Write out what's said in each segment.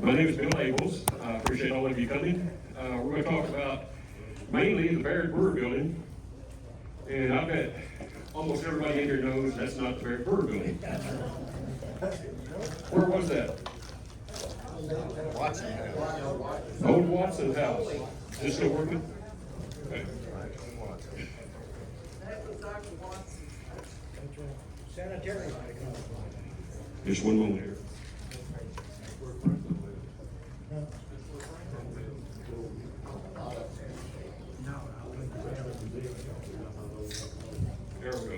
My name is Bill Abels. I appreciate all of you coming. We're going to talk about mainly the Baird Brewer building. And I bet almost everybody in here knows that's not the Baird Brewer building. Where was that? Watson. Old Watson House. Is this still working? Okay. That was Dr. Watson. Sanitary. Just one moment here. There we go.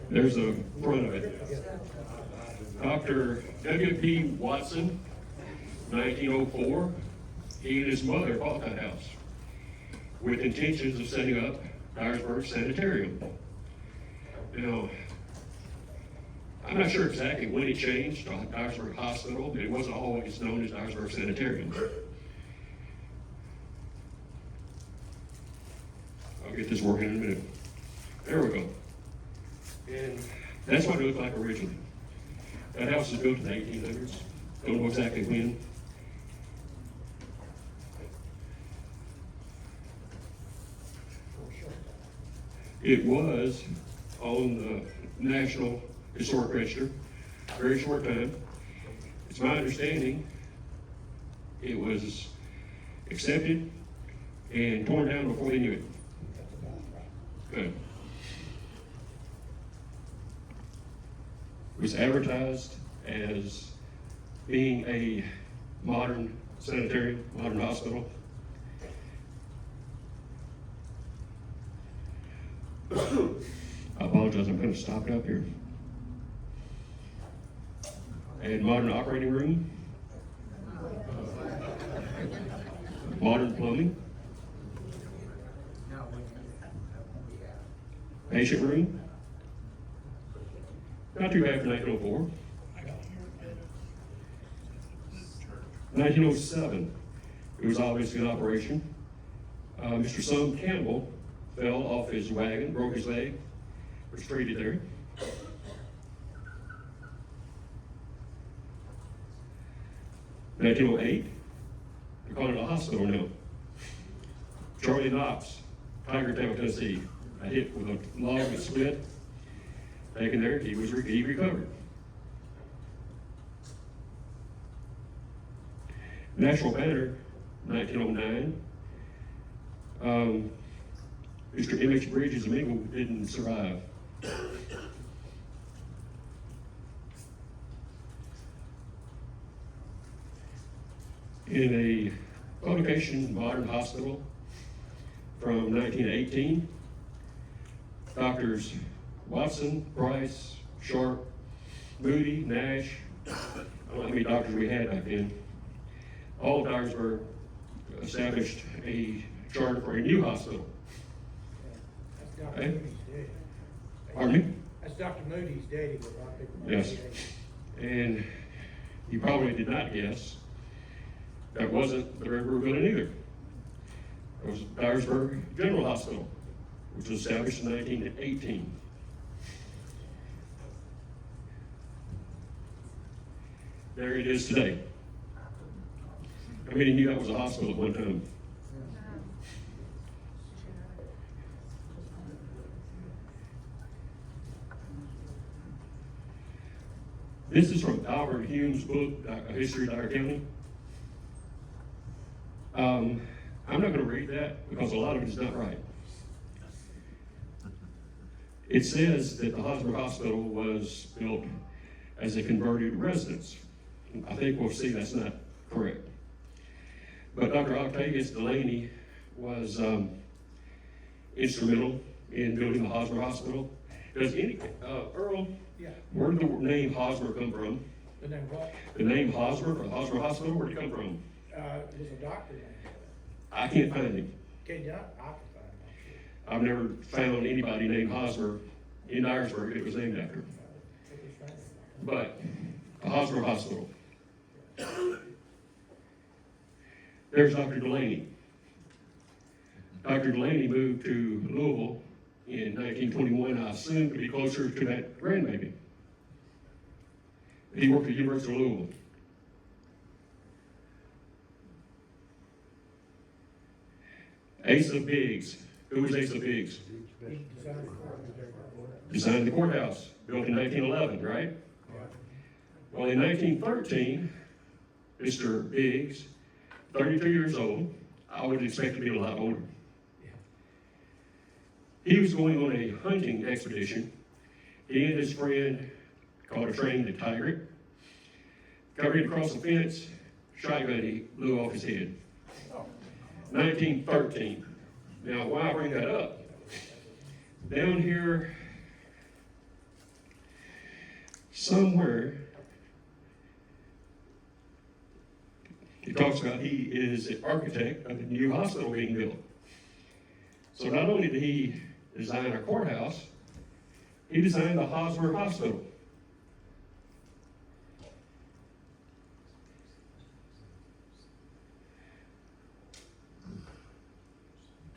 There's the front of it. Dr. W.P. Watson, 1904, he and his mother bought that house with intentions of setting up Dyersburg Sanitarium. Now, I'm not sure exactly when it changed to Dyersburg Hospital, but it wasn't always known as Dyersburg Sanitarium. I'll get this working in a minute. There we go. And that's what it looked like originally. That house was built in the 1800s. Don't know exactly when. It was on the National Historic Register, very short time. It's my understanding it was accepted and torn down before they knew it. Good. It was advertised as being a modern sanitarium, modern hospital. I apologize, I'm kind of stopped up here. And modern operating room, modern plumbing, patient room, not too bad for 1904. 1907, it was obviously in operation. Mr. Son Campbell fell off his wagon, broke his leg, was treated there. In 1908, they're calling it a hospital now. Charlie Knox, Tigertown, Tennessee, a hit with a log that split. Taken there, he recovered. National Banner, 1909. Mr. M.H. Bridges of England didn't survive. In a publication, Modern Hospital, from 1918, doctors Watson, Price, Sharp, Moody, Nash, I don't know how many doctors we had back then, all of Dyersburg established a charter for a new hospital. That's Dr. Moody's daddy. Pardon me? That's Dr. Moody's daddy. With a lot of people know Yes. his daddy. And you probably did not guess that wasn't the Baird Brewer building either. It was Dyersburg General Hospital, which was established in 1918. There it is today. How many knew that was a hospital at one time? This is from Albert Hume's book, History of Dyer County. I'm not going to read that because a lot of it is not right. It says that the Dyersburg Hospital was built as a converted residence. I think we'll see that's not correct. But Dr. Octavius Delaney was instrumental in building the Dyersburg Hospital. Does any, Earl, Yeah. where did the name Hosmer come from? The name what? The name Hosmer for the Dyersburg Hospital, where did it come from? It was a doctor name. I can't find him. Can you not? I can find it. I've never found anybody named Hosmer in Dyersburg that it was named after. But the Dyersburg Hospital. There's Dr. Delaney. Dr. Delaney moved to Louisville in 1921, I assume, to be closer to that grandbaby. He worked at the University of Louisville. Asa Biggs. Who was Asa Biggs? He designed it. Designed the courthouse, built in 1911, right? Well, in 1913, Mr. Biggs, 32 years old, I would expect to be a lot older. He was going on a hunting expedition. He and his friend caught a train to tiger it, covered it across the fence, shotgun he blew off his head. 1913. Now, why I bring that up? Down here, somewhere, he talks about he is the architect of the new hospital being built. So not only did he design our courthouse, he designed the Dyersburg Hospital.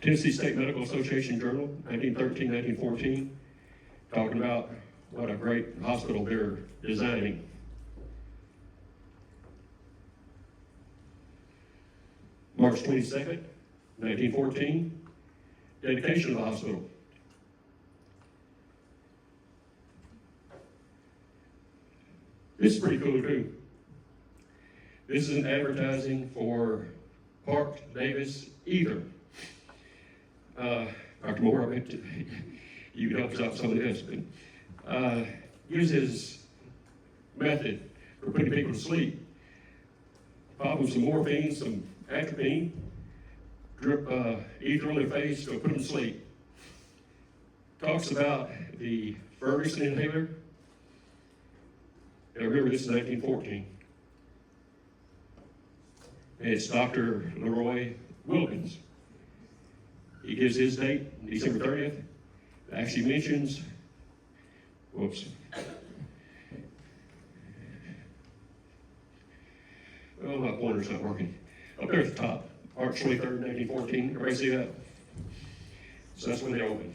Tennessee State Medical Association Journal, 1913, 1914, talking about what a great hospital they're designing. March 22nd, 1914, dedication of the hospital. This is pretty cool too. This isn't advertising for Park Davis either. Dr. Moore, I bet you could help us out with some of this, but gives his method for putting people to sleep. Pop them some morphine, some atropine, drip ether on their face, go put them to sleep. Talks about the Ferguson inhaler. Now remember, this is 1914. And it's Dr. Leroy Wilkins. He gives his date, December 30th. It actually mentions, whoops. Well, my pointer's not working. Up there at the top, March 23rd, 1914. Everybody see that? So that's when they opened.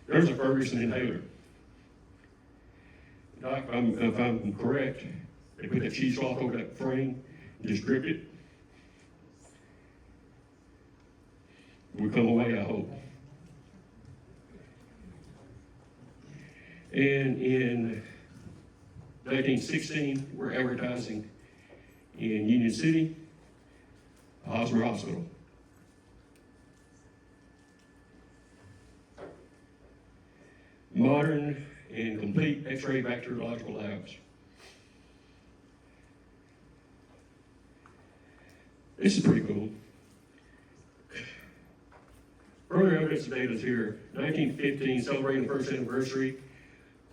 There's a Ferguson inhaler. Doc, if I'm correct, they put that cheesecloth over that frame and just dripped it. We come away, I hope. And in 1916, we're advertising in Union City, Dyersburg Hospital. Modern and complete X-ray bacteriological labs. This is pretty cool. Further evidence of data is here. 1915, celebrating the first anniversary,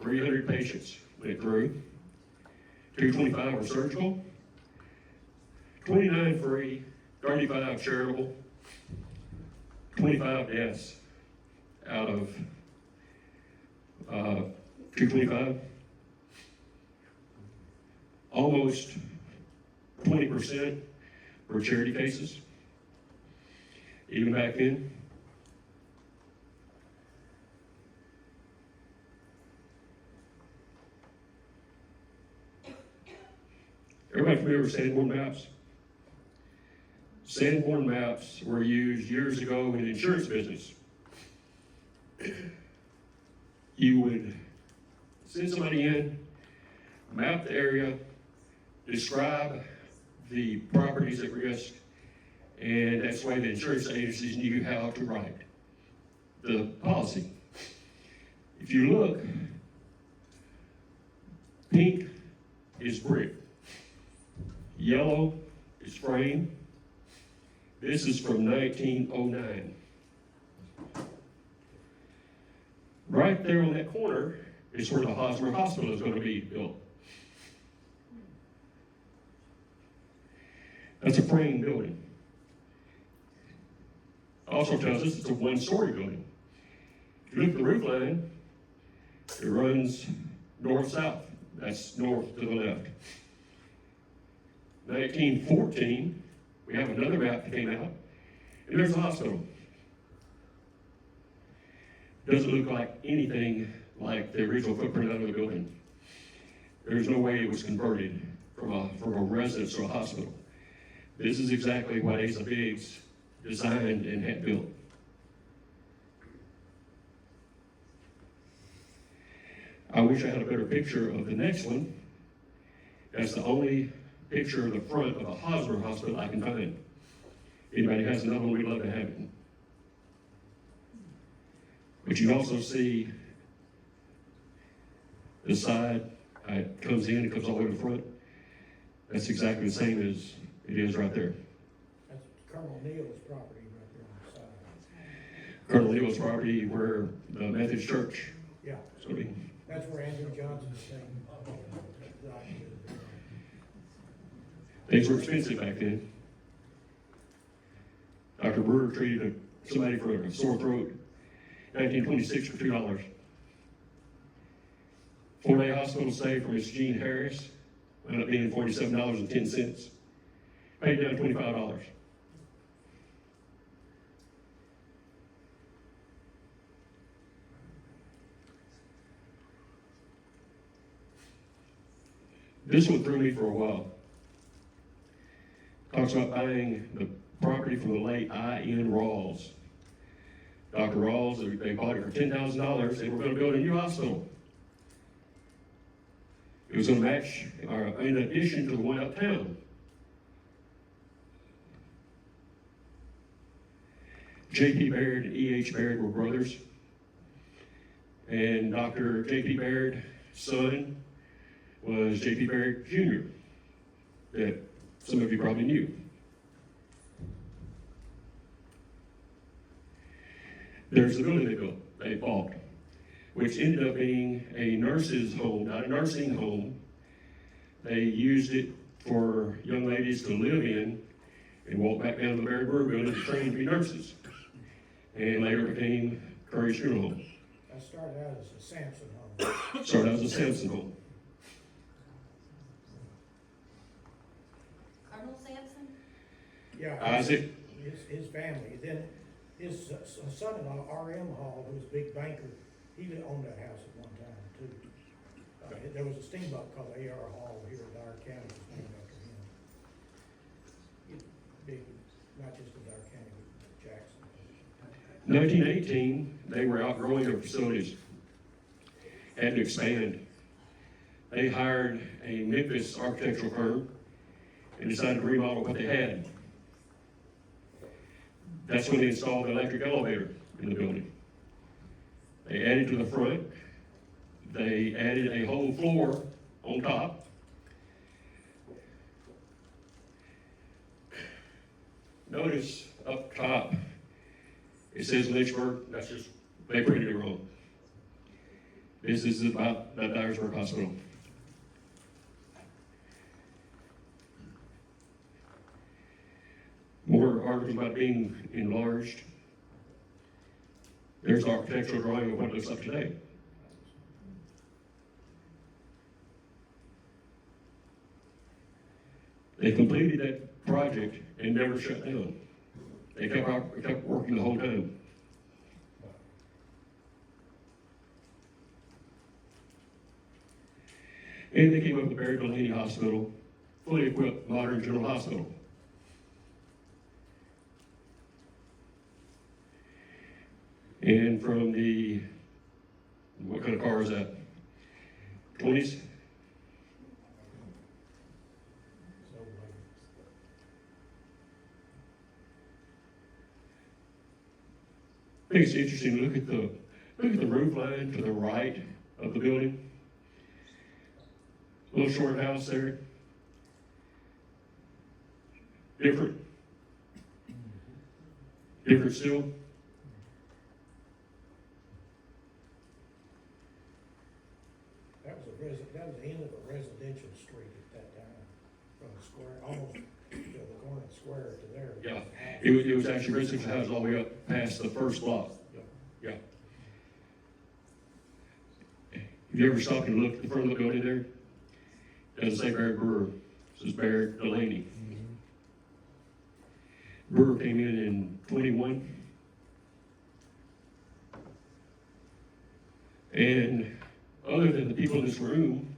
300 patients went through. 225 were surgical, 29 free, 35 charitable, 25 deaths out of 225. Almost 20% were charity cases, even back then. Everybody familiar with Sanborn maps? Sanborn maps were used years ago in the insurance business. You would send somebody in, map the area, describe the properties at risk, and that's why the insurance agencies knew how to write the policy. If you look, pink is brick. Yellow is frame. This is from 1909. Right there on that corner is where the Dyersburg Hospital is going to be built. That's a frame building. Also tells us it's a one-story building. If you look at the roof line, it runs north-south. That's north to the left. 1914, we have another map that came out, and there's a hospital. Doesn't look like anything like the original footprint of the building. There's no way it was converted from a residence to a hospital. This is exactly what Asa Biggs designed and had built. I wish I had a better picture of the next one. That's the only picture of the front of a Hosmer hospital I can find. Anybody has another one, we'd love to have it. But you also see the side, it comes in, it comes all the way to the front. That's exactly the same as it is right there. That's Colonel Neal's property right there on the side. Colonel Neal's property where the Methodist Church Yeah, is going to be. that's where Andrew Johnson's staying. Right. Things were expensive back then. Dr. Brewer treated somebody for a sore throat, 1926 for $2. 4-day hospital stay for Miss Jean Harris wound up being $47.10. Paid down $25. This one threw me for a while. Talks about buying the property from the late I.N. Rawls. Dr. Rawls, they bought it for $10,000. They were going to build a new hospital. It was going to match, or in addition to the one uptown. J.P. Baird and E.H. Baird were brothers. And Dr. J.P. Baird's son was J.P. Baird Jr., that some of you probably knew. There's the building they bought, which ended up being a nurse's home, not a nursing home. They used it for young ladies to live in and walk back down to the Baird Brewer building to train to be nurses. And later became Curry's Funeral Home. That started out as a Sampson home. Started out as a Sampson home. Colonel Sampson? Yeah. Isaac. His family. Then his son-in-law, R.M. Hall, who was a big banker, he owned that house at one time too. There was a steamboat called A.R. Hall here in Dyer County, was named after him. Big, not just in Dyer County, but Jackson. 1918, they were outgrowing their facilities, had to expand. They hired a Memphis architectural firm and decided to remodel what they had. That's when they installed the electric elevator in the building. They added to the front. They added a whole floor on top. Notice up top, it says Lynchburg. That's just, they printed it wrong. This is about the Dyersburg Hospital. More articles about being enlarged. There's the architectural drawing of what it looks like today. They completed that project and never shut down. They kept working the whole time. And they came up with the Baird Coiunty Hospital, fully equipped modern general hospital. And from the, what kind of car is that? 20s? So, I think it's interesting to look at the roof line to the right of the building. Little short house there. Different still. that was the end of a residential street at that time, from the square, almost to the corner of the square to there. Yeah, it was actually residential houses all the way up past the first block. Yeah. Have you ever stopped and looked at the front of the building there? It doesn't say Baird Brewer, it says Baird Delaney. Brewer came in 21. And other than the people in this room,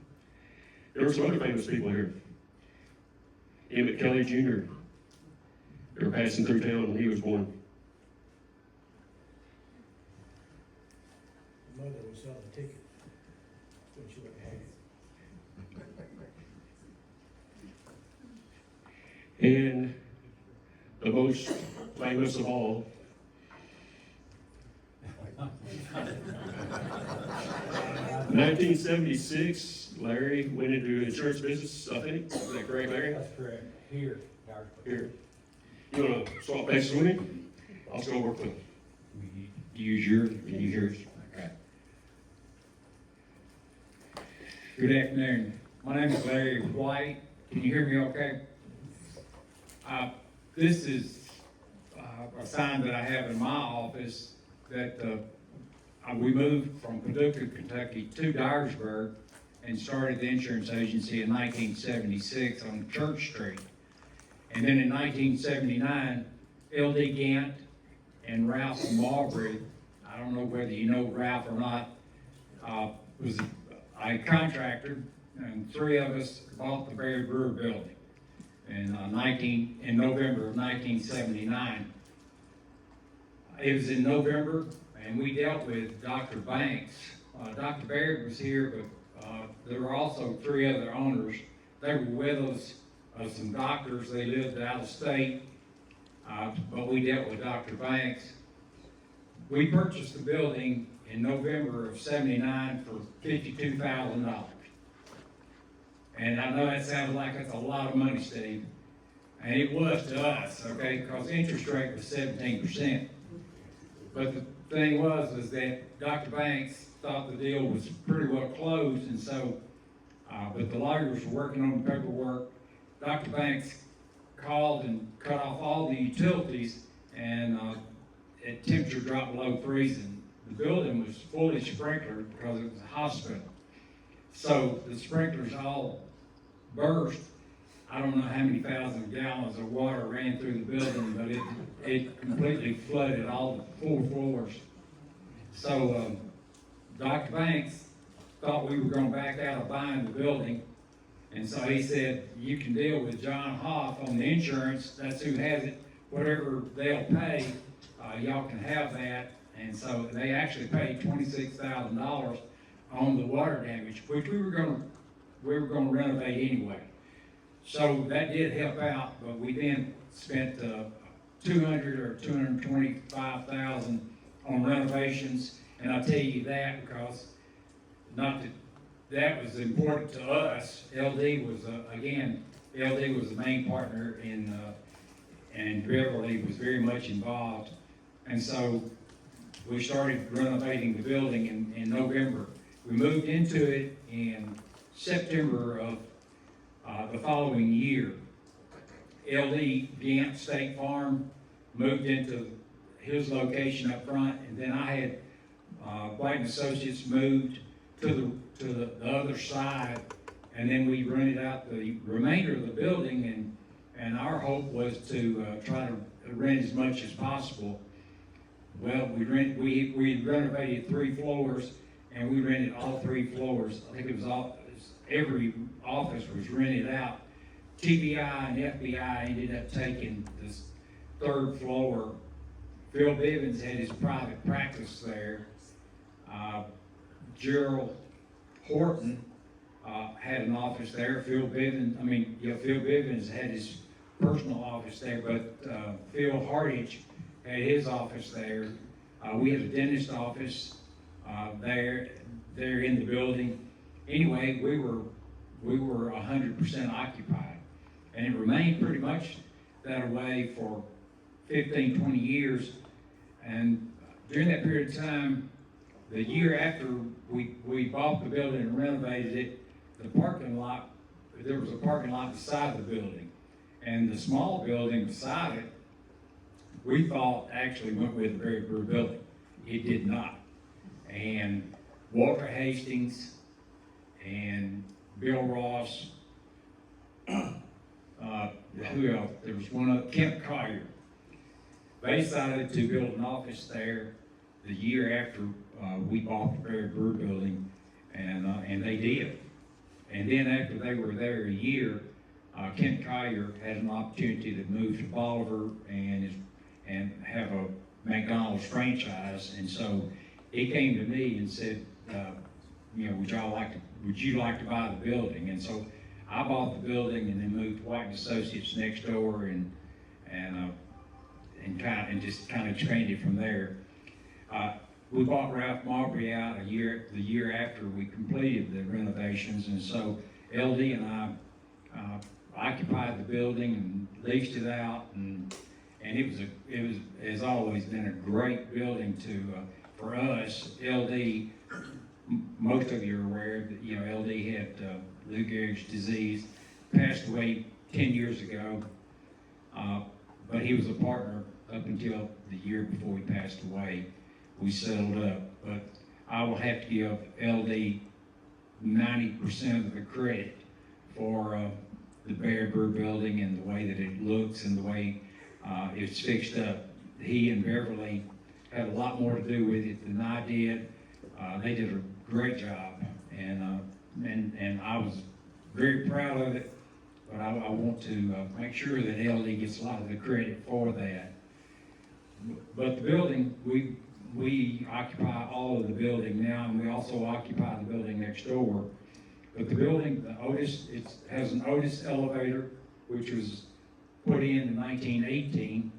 there were some other famous people here. Emmett Kelly Jr., They were passing through town when he was born. My mother was selling a ticket when she went and had it. And the most famous of all, 1976, Larry went into insurance business, I think. Is that correct, Larry? That's correct. Here, Dyersburg. Here. You wanna swap places with me? I'll just go work with him. Use yours, you use yours. Okay. Good afternoon. My name is Larry White. Can you hear me okay? This is a sign that I have in my office that we moved from Paducah, Kentucky to Dyersburg and started the insurance agency in 1976 on Church Street. And then in 1979, L.D. Gant and Ralph Marbury, I don't know whether you know Ralph or not, was a contractor, and three of us bought the Baird Brewer building in November of 1979. It was in November, and we dealt with Dr. Banks. Dr. Baird was here, but there were also three other owners. They were with us, some doctors. They lived out of state, but we dealt with Dr. Banks. We purchased the building in November of '79 for $52,000. And I know that sounds like it's a lot of money, Steve. And it was to us, okay, because the interest rate was 17%. But the thing was that Dr. Banks thought the deal was pretty well closed, and so, but the lawyers were working on the paperwork. Dr. Banks called and cut off all the utilities, and temperature dropped below freezing. The building was fully sprinklered because it was a hospital. So the sprinklers all burst. I don't know how many thousand gallons of water ran through the building, but it completely flooded all the 4 floors. So Dr. Banks thought we were going to back out of buying the building, and so he said, you can deal with John Hoff on the insurance, that's who has it, whatever they'll pay, y'all can have that. And so they actually paid $26,000 on the water damage, which we were going to renovate anyway. So that did help out, but we then spent $200,000 or $225,000 on renovations, and I tell you that because not that was important to us. LD was LD was the main partner in, and Beverly was very much involved, and so we started renovating the building in November. We moved into it in September of the following year. LD Gant State Farm moved into his location up front, and then I had White & Associates moved to the other side, and then we rented out the remainder of the building, and our hope was to try to rent as much as possible. Well, we renovated 3 floors, and we rented all 3 floors. I think it was every office was rented out. TBI and FBI ended up taking this 3rd floor. Phil Bivens had his private practice there. Gerald Horton had an office there. Phil Bivens had his personal office there, but Phil Hardage had his office there. We had a dentist office there in the building. Anyway, we were 100% occupied, and it remained pretty much that way for 15, 20 years. And during that period of time, the year after we bought the building and renovated it, there was a parking lot beside the building, and the small building beside it, we thought actually went with the Baird Brewer building. It did not. And Walter Hastings and Bill Ross, who else? There was one other, Kemp Collier. They decided to build an office there the year after we bought the Baird Brewer building, and they did. And then after they were there a year, Kent Collier had an opportunity to move to Bolivar and have a McDonald's franchise, and so he came to me and said, would you like to buy the building? And so I bought the building and then moved to White & Associates next door and just kind of expanded from there. We bought Ralph Marbury out the year after we completed the renovations, and so LD and I occupied the building and leased it out, and it has always been a great building for us. LD, most of you are aware that LD had Lou Gehrig's disease, passed away 10 years ago, but he was a partner up until the year before he passed away. We settled up, but I will have to give LD 90% of the credit for the Baird Brewer building and the way that it looks and the way it's fixed up. He and Beverly had a lot more to do with it than I did. They did a great job, and I was very proud of it, but I want to make sure that LD gets a lot of the credit for that. But the building, we occupy all of the building now, and we also occupy the building next door. But the building, it has an Otis elevator, which was put in 1918.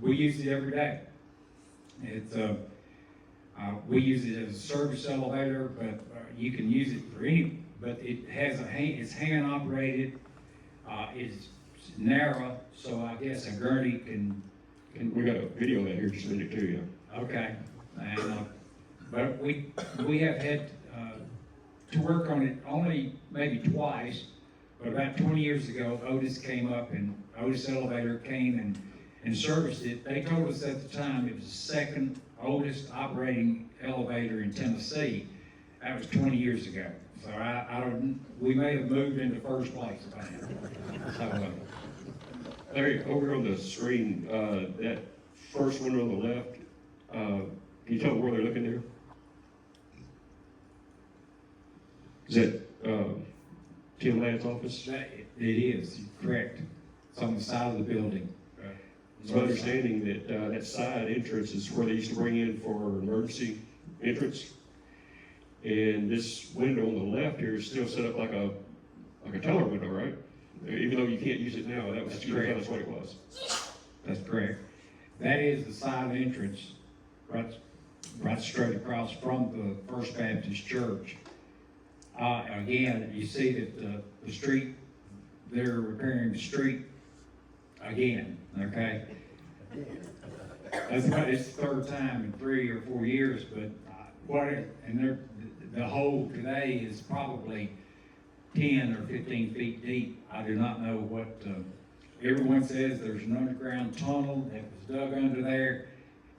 We use it every day. We use it as a service elevator, but you can use it for but it has it's hand operated. It's narrow, so I guess a gurney can. We got a video of that here, just send it to you. Okay, and, but we have had to work on it only maybe twice, but about 20 years ago, Otis came up and Otis Elevator came and serviced it. They told us at the time it was the second oldest operating elevator in Tennessee. That was 20 years ago. So we may have moved into first place by now. So, Larry, over on the screen, that first one on the left, can you tell where they're looking there? Is that Tim Ladd's office? it is, correct. It's on the side of the building. It's my understanding that that side entrance is where they used to bring in for emergency entrance. And this window on the left here is still set up like a teller window, right? Even though you can't use it now, that's what it was. That's correct. That is the side entrance, right straight across from the First Baptist Church. Again, you see that the street, they're repairing the street again, okay? It's the third time in 3 or 4 years, but the hole today is probably 10 or 15 feet deep. I do not know what, everyone says there's an underground tunnel that was dug under there,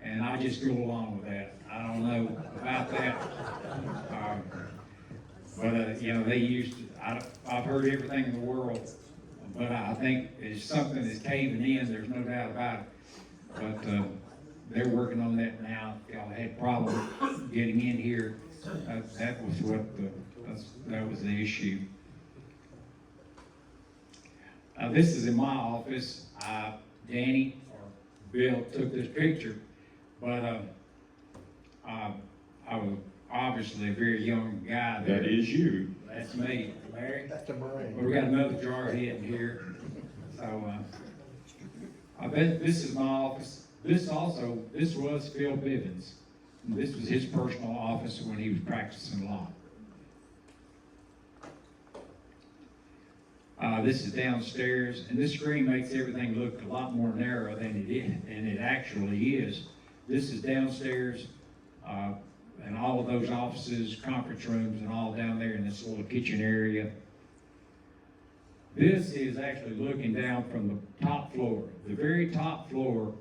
and I just go along with that. I don't know about that. But they used to, I've heard everything in the world, but I think it's something that's caving in, there's no doubt about it. But they're working on that now. Y'all had problems getting in here. That was the issue. This is in my office. Danny or Bill took this picture, but I was obviously a very young guy there. That is you. That's me, Larry. That's a Marine. But we got another jarhead in here. So I bet this is my office. This was Phil Bivens. This was his personal office when he was practicing law. This is downstairs, and this screen makes everything look a lot more narrow than it is, and it actually is. This is downstairs, and all of those offices, conference rooms, and all down there in this little kitchen area. This is actually looking down from the top floor. The very top floor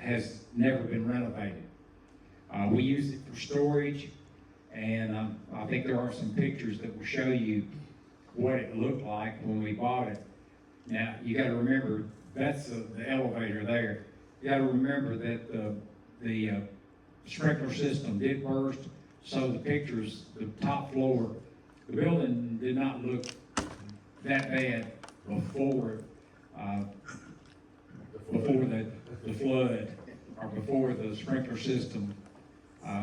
has never been renovated. We use it for storage, and I think there are some pictures that will show you what it looked like when we bought it. Now, you got to remember, that's the elevator there. You got to remember that the sprinkler system did burst, so the pictures, the top floor, the building did not look that bad before, before the flood, or before the sprinkler system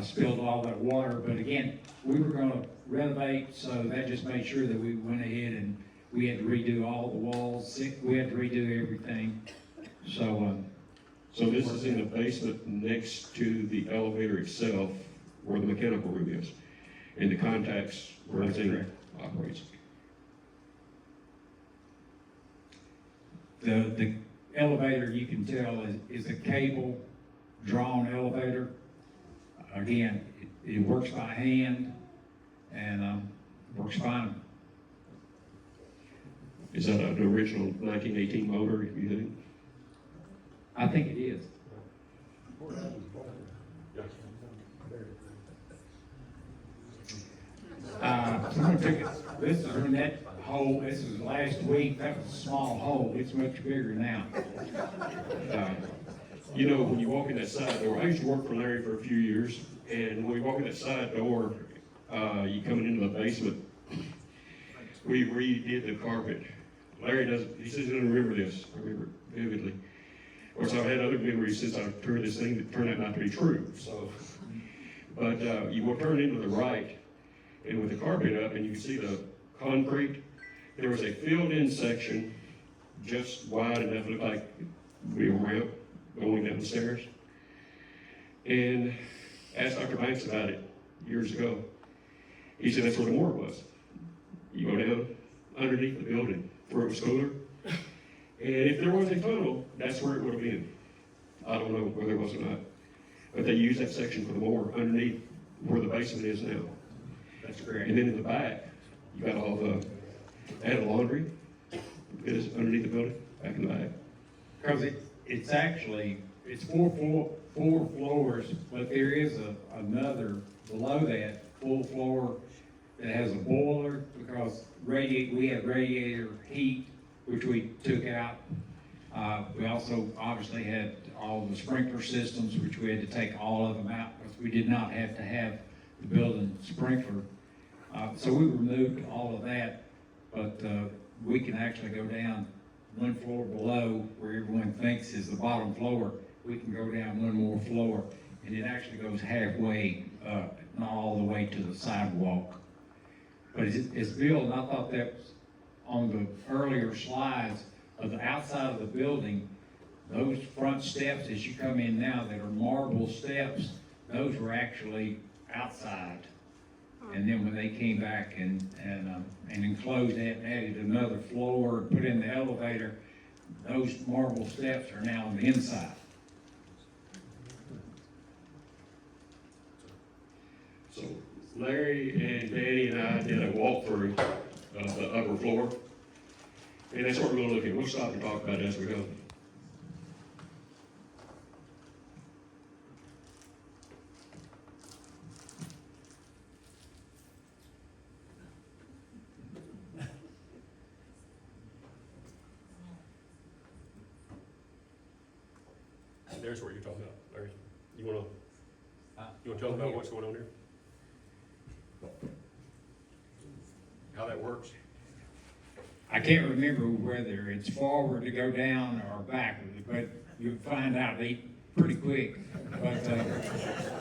spilled all that water. But again, we were gonna renovate, so that just made sure that we went ahead and we had to redo all the walls, we had to redo everything. So, So this is in the basement next to the elevator itself, where the mechanical room is, and the contacts where everything operates. the elevator, you can tell, is a cable drawn elevator. Again, it works by hand and works fine. Is that an original 1918 motor, you think? I think it is. This is in that hole, this is last week, that was a small hole, it's much bigger now. You know, when you walk in that side door, I used to work for Larry for a few years, and when we walk in that side door, you coming into the basement, we redid the carpet. Larry doesn't, he says he doesn't remember this, I remember it vividly. Of course, I've had other memories since I've turned this thing that turned out not to be true, so. But you will turn into the right, and with the carpet up, and you can see the concrete, there was a filled-in section just wide enough to look like we were ramp going down the stairs. And asked Dr. Banks about it years ago. He said that's where the morgue was. You go down underneath the building where it was cooler. And if there was a tunnel, that's where it would have been. I don't know whether it was or not. But they used that section for the morgue underneath where the basement is now. That's correct. And then in the back, you got all the, they had a laundry. It is underneath the building, back in the back. Because it's actually, it's four floors, but there is another below that full floor that has a boiler, because we have radiator heat, which we took out. We also obviously had all the sprinkler systems, which we had to take all of them out, because we did not have to have the building sprinkler. So we removed all of that, but we can actually go down one floor below where everyone thinks is the bottom floor. We can go down one more floor, and it actually goes halfway up, not all the way to the sidewalk. But it's built, and I thought that was on the earlier slides of the outside of the building, those front steps as you come in now that are marble steps, those were actually outside. And then when they came back and enclosed that and added another floor, put in the elevator, those marble steps are now on the inside. So Larry and Danny and I did a walkthrough of the upper floor. And that's what we're gonna look at. We'll stop and talk about it as we go. There's what you're talking about, Larry. You wanna tell them about what's going on here? How that works? I can't remember whether it's forward to go down or backward, but you'll find out pretty quick. But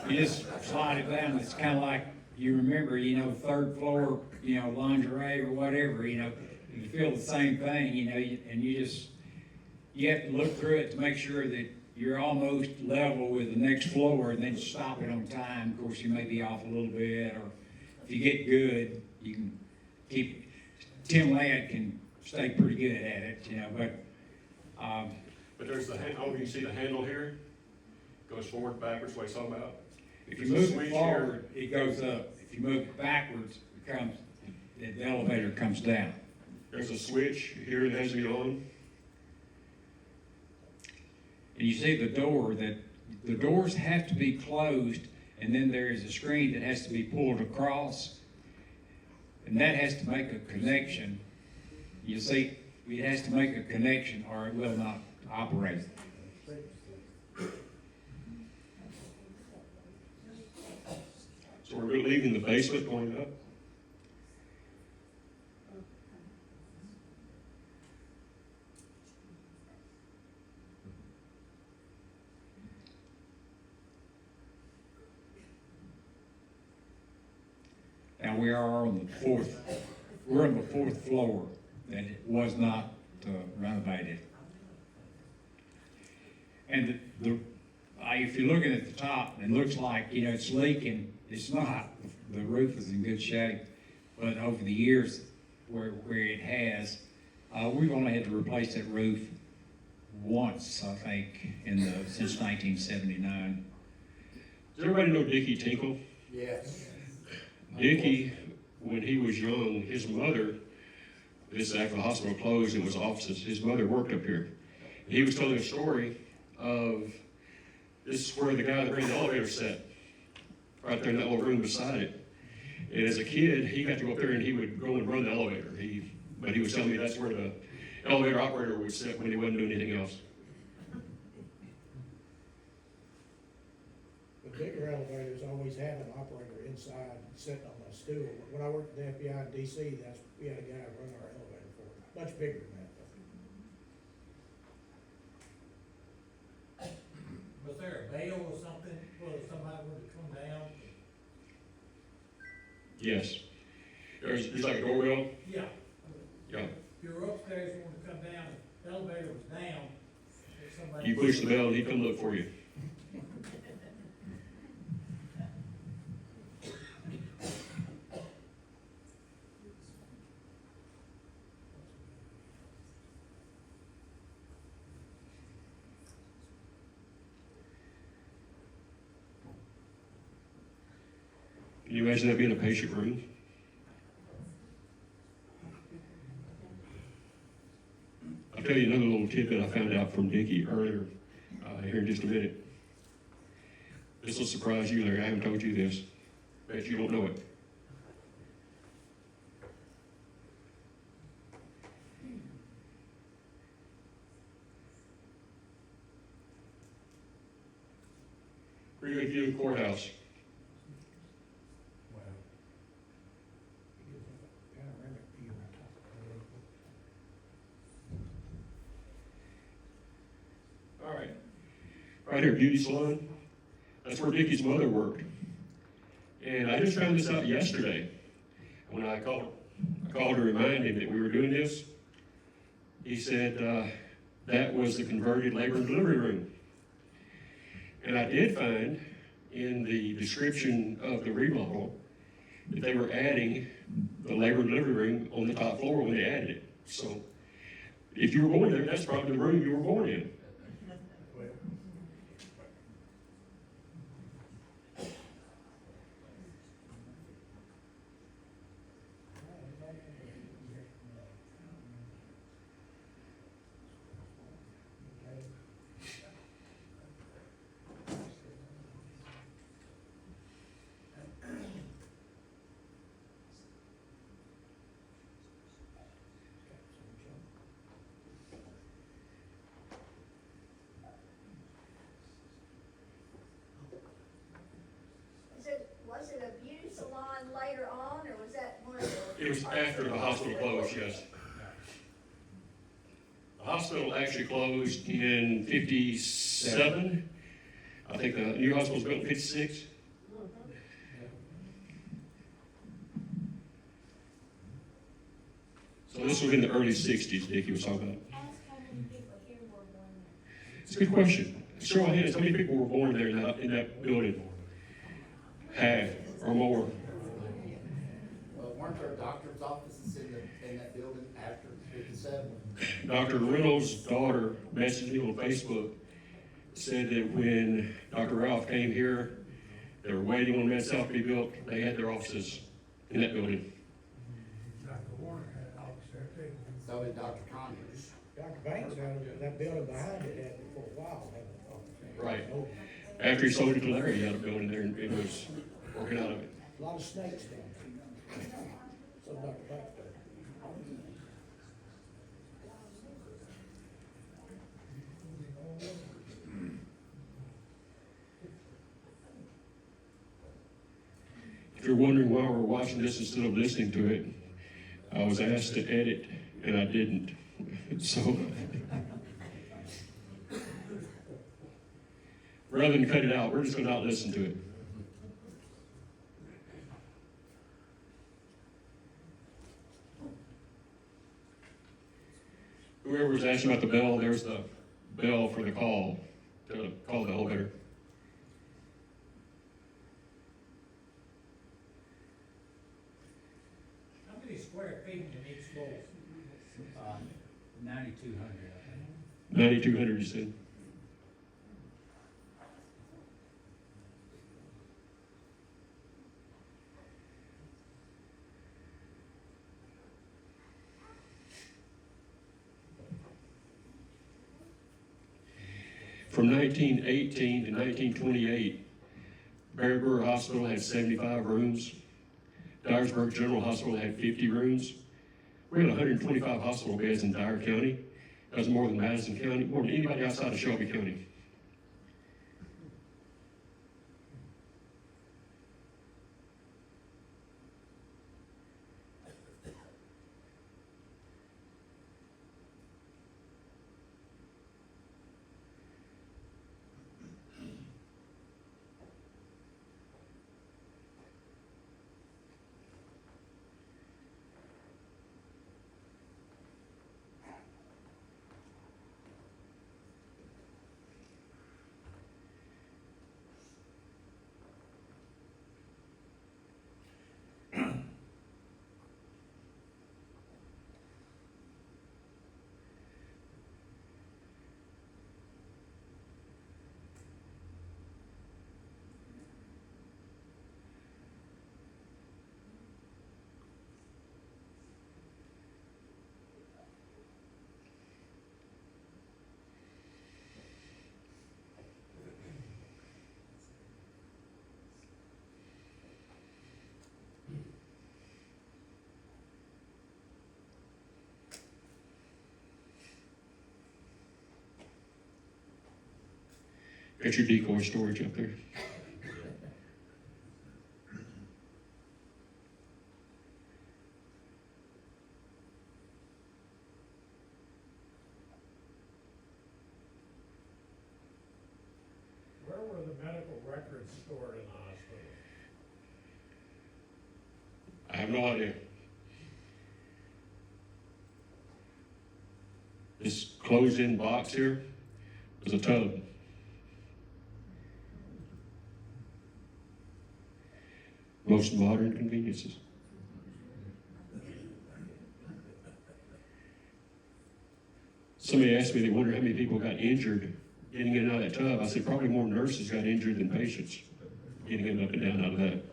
you just slide it down. It's kind of like, you remember, third floor, lingerie or whatever, you feel the same thing, and you have to look through it to make sure that you're almost level with the next floor, and then stop it on time. Of course, you may be off a little bit, or if you get good, you can keep. Tim Ladd can stay pretty good at it, But there's the handle, you see the handle here? Goes forward, backwards, what he's talking about. If you move it forward, it goes up. If you move it backwards, the elevator comes down. There's a switch here that has to be on. And you see the doors have to be closed, and then there is a screen that has to be pulled across, and that has to make a connection. You see, it has to make a connection or it will not operate. So we're leaving the basement going up? now we are on the fourth, we're on the fourth floor that was not renovated. And if you're looking at the top, it looks like, it's leaking. It's not. The roof is in good shape. But over the years, where it has, we've only had to replace that roof once, I think, since 1979. Does everybody know Dickie Tinkle? Yes. Dickie, when he was young, his mother, this is after the hospital closed, it was offices, his mother worked up here. He was telling a story of, this is where the guy that ran the elevator sat, right there in that little room beside it. And as a kid, he got to go up there and he would go and run the elevator. But he was telling me that's where the elevator operator would sit when he wasn't doing anything else. The bigger elevators always have an operator inside sitting on a stool. When I worked at the FBI in DC, we had a guy run our elevator for us, much bigger than that though. Was there a bell or something, for somebody wanted to come down? Yes. There's like a doorbell. Yeah. Yeah. If you were upstairs and wanted to come down, the elevator was down, if somebody. You push the bell and he'd come look for you. Can you imagine that being a patient room? I'll tell you another little tidbit I found out from Dickie earlier, here in just a minute. This will surprise you, Larry. I haven't told you this. Bet you don't know it. Pretty good view of the courthouse. Panoramic view on top of the roof. All right. Right here, beauty salon. That's where Dickie's mother worked. And I just found this out yesterday when I called to remind him that we were doing this. He said that was the converted labor and delivery room. And I did find in the description of the remodel that they were adding the labor and delivery room on the top floor when they added it. So if you were born there, that's probably the room you were born in. Was it a beauty salon later on, or was that one of the? It was after the hospital closed, yes. The hospital actually closed in 57. I think the new hospital was built in 56. So this was in the early 60s, Dickie was talking about. Ask how many people here were born there. It's a good question. Show of hands, how many people were born there in that building? Half or more. Well, weren't there doctor's offices in that building after 57? Dr. Reynolds' daughter messaged me on Facebook, said that when Dr. Ralph came here, they were waiting on Med South to be built. They had their offices in that building. Dr. Warner had an office there too. So did Dr. Conyers. Dr. Banks had that building behind it had for a while, had an office. Right. After he sold it to Larry, he had a building there and was working out of it. A lot of snakes down there. So Dr. Banks did. If you're wondering why we're watching this instead of listening to it, I was asked to edit and I didn't. So rather than cut it out, we're just going to not listen to it. Whoever was asking about the bell, there's the bell for the call, to call the elevator. How many square feet in each floor? 9,200, I think. 9,200, you said? From 1918 to 1928, Baird Brewer Hospital had 75 rooms. Dyersburg General Hospital had 50 rooms. We had 125 hospital beds in Dyer County. That was more than Madison County, more than anybody outside of Shelby County. Got your decoy storage up there. Where were the medical records stored in the hospital? I have no idea. This closed-in box here was a tub. Most modern conveniences. Somebody asked me, they wonder how many people got injured getting in and out of that tub. I said, probably more nurses got injured than patients getting in up and down out of that.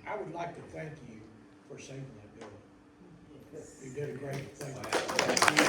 I would like to thank you for saving that building. You did a great thing.